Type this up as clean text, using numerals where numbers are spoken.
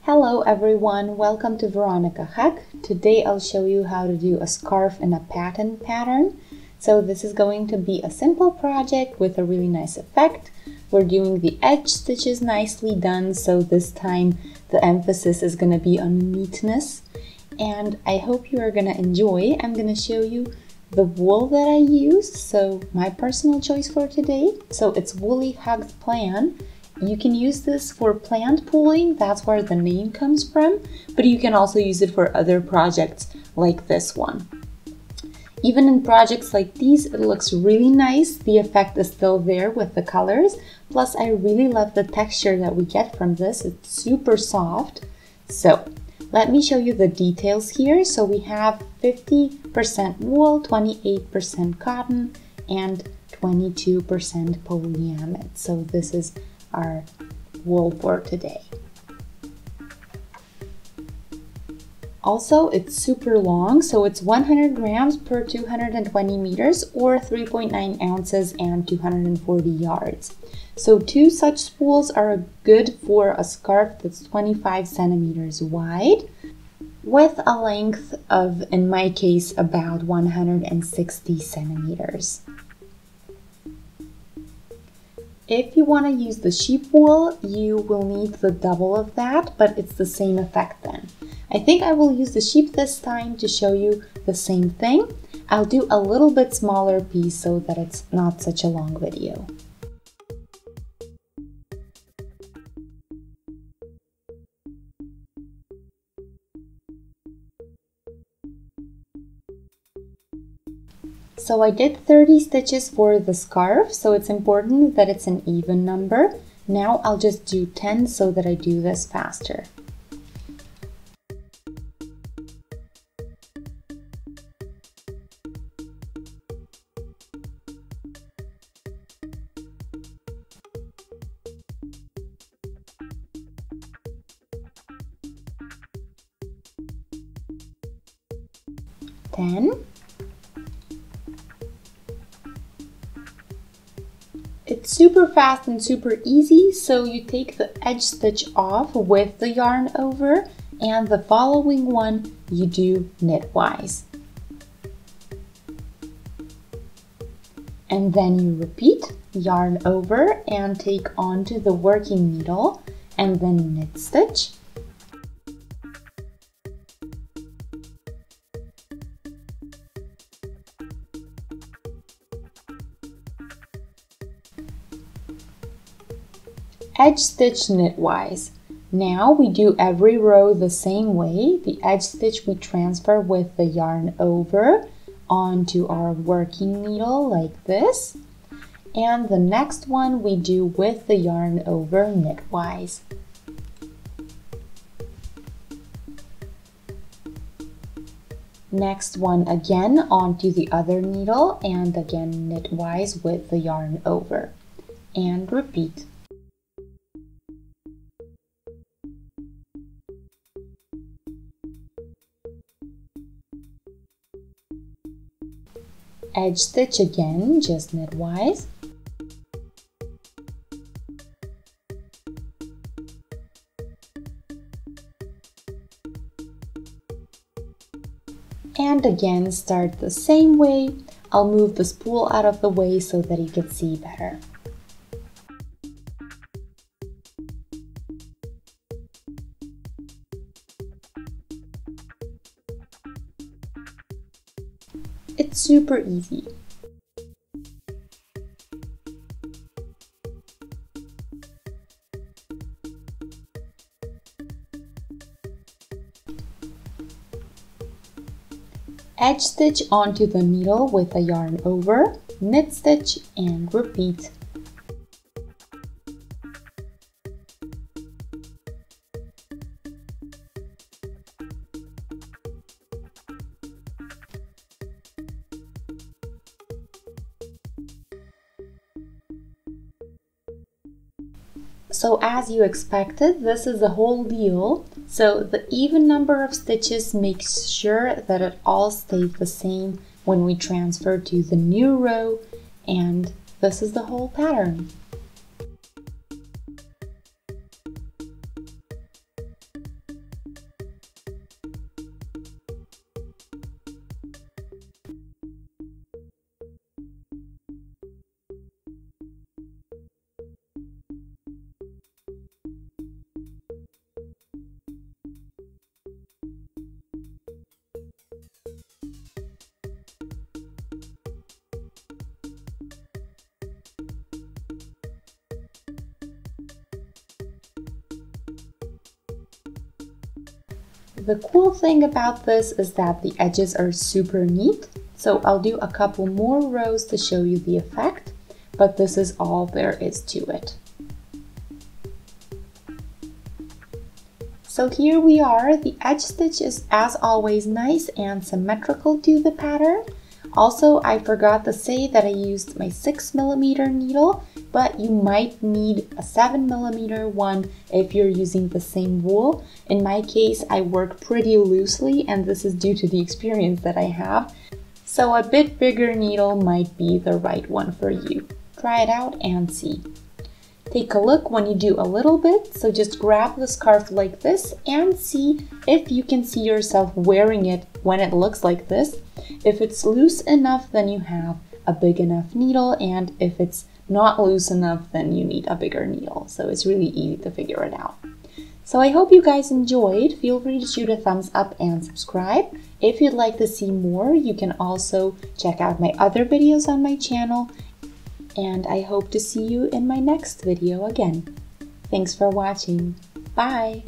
Hello everyone, welcome to Veronika Hack. Today I'll show you how to do a scarf in a pattern pattern. So this is going to be a simple project with a really nice effect. We're doing the edge stitches nicely done, so this time the emphasis is going to be on neatness. And I hope you are going to enjoy. I'm going to show you the wool that I used, so my personal choice for today. So it's Woolly Hugged Plan. You can use this for plant pooling, that's where the name comes from, but you can also use it for other projects like this one. Even in projects like these, it looks really nice. The effect is still there with the colors. Plus, I really love the texture that we get from this. It's super soft. So, let me show you the details here. So we have 50% wool, 28% cotton, and 22% polyamide. So this is our wool for today. Also, it's super long, so it's 100 grams per 220 meters or 3.9 ounces and 240 yards. So 2 such spools are good for a scarf that's 25 centimeters wide with a length of, in my case, about 160 centimeters. If you want to use the sheep wool, you will need the double of that, but it's the same effect then. I think I will use the sheep this time to show you the same thing. I'll do a little bit smaller piece so that it's not such a long video. So I did 30 stitches for the scarf, so it's important that it's an even number. Now I'll just do 10 so that I do this faster. It's super fast and super easy, so you take the edge stitch off with the yarn over, and the following one you do knitwise. And then you repeat, yarn over and take onto the working needle, and then knit stitch. Edge stitch knitwise. Now we do every row the same way. The edge stitch we transfer with the yarn over onto our working needle like this. And the next one we do with the yarn over knitwise. Next one again onto the other needle and again knitwise with the yarn over. And repeat. Edge stitch again, just knitwise. And again, start the same way. I'll move the spool out of the way so that you can see better. It's super easy. Edge stitch onto the needle with a yarn over, knit stitch and repeat. So as you expected, this is the whole deal. So the even number of stitches makes sure that it all stays the same when we transfer to the new row, and this is the whole pattern. The cool thing about this is that the edges are super neat, so I'll do a couple more rows to show you the effect, but this is all there is to it. So here we are. The edge stitch is as always nice and symmetrical to the pattern. Also, I forgot to say that I used my 6mm needle, but you might need a 7mm one if you're using the same wool. In my case, I work pretty loosely, and this is due to the experience that I have. So a bit bigger needle might be the right one for you. Try it out and see. Take a look when you do a little bit, so just grab the scarf like this and see if you can see yourself wearing it when it looks like this. If it's loose enough, then you have a big enough needle, and if it's not loose enough, then you need a bigger needle. So it's really easy to figure it out. So I hope you guys enjoyed. Feel free to shoot a thumbs up and subscribe. If you'd like to see more, you can also check out my other videos on my channel. And I hope to see you in my next video again. Thanks for watching. Bye!